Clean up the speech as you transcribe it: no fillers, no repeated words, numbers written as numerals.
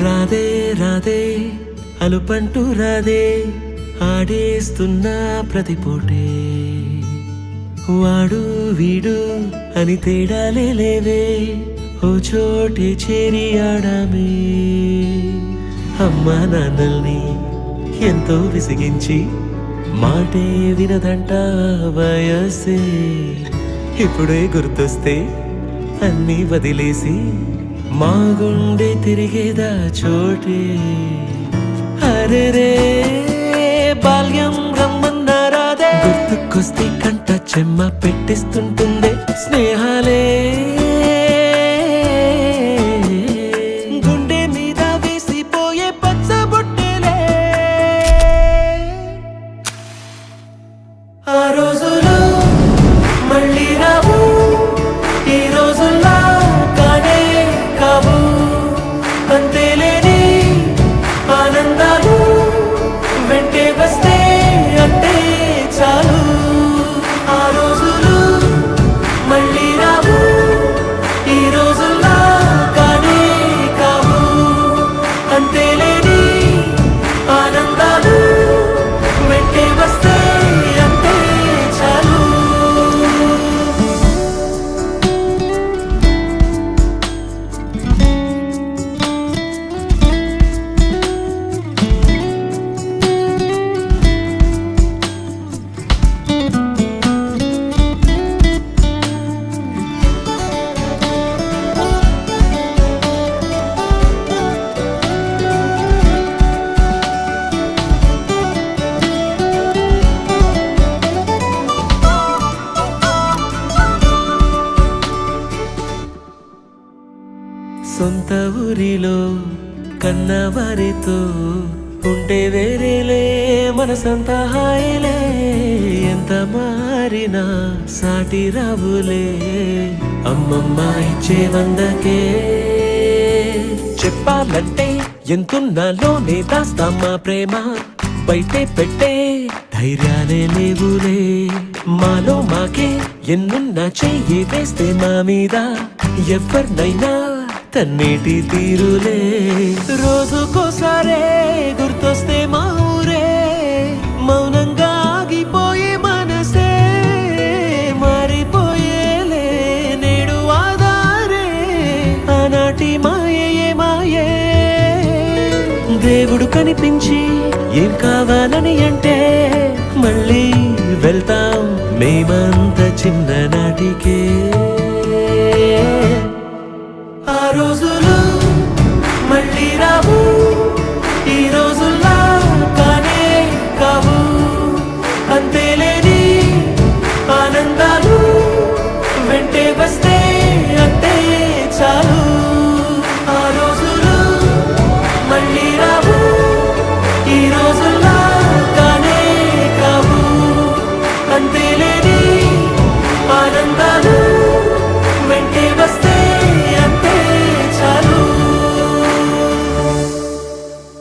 రాధే రాధే అలుపంటూ రాధే ఆడేస్తున్నా ప్రతిపోటే వాడు వీడు అని తేడాలే లేవే ఓ చోటే చేరి ఆడామే అమ్మా నాన్నల్ని ఎంతో విసిగించి మాటే వినదంట వయసే ఇప్పుడే గుర్తొస్తే అన్నీ వదిలేసి మా గుండె తిరిగేదా చోటే అరెరే బాల్యం రమ్మన్నారాదే గుర్తుకొస్తే కంట చెమ్మ పెట్టిస్తుంటుందే స్నేహాలే గుండె మీద వేసిపోయే పచ్చబొట్టెలే ఆ రోజులు మళ్ళీ రావు ఈ రోజుల్లా కానే కావు అంతేలేని ఆనందాలు వెంటే వస్తే అంటే చాలు ఆ రోజులు మళ్ళీ రావు ఈ రోజుల్లా కానే కావు అంతేలేని ఆనందాలు వెంటే వస్తే అంటే చాలు సొంత ఊరిలో కన్నవారితో ఉంటే వేరేలే మనసంత హాయిలే ఎంత మారినా సాటి రావులే అమ్మమ్మ ఇచ్చే వందకే చెప్పాలంటే ఎంతున్నాలోనే దాస్తామా ప్రేమ బయటే పెట్టే ధైర్యాలే లేవులే మాలో మాకే ఎన్నున్నా చెయ్యి వేస్తే మా మీద ఎవరినైనా తన్నేటి తీరులే రోజుకోసారే గుర్తొస్తే మా ఊరే మౌనంగా ఆగిపోయే మనసే మారిపోయేలే నేడు ఆధారే ఆనాటి మాయే మాయే దేవుడు కనిపించి ఏం కావాలని అంటే మళ్ళీ వెళ్తాం మేమంత చిన్ననాటికే ఆ రోజులు మళ్ళీ రావు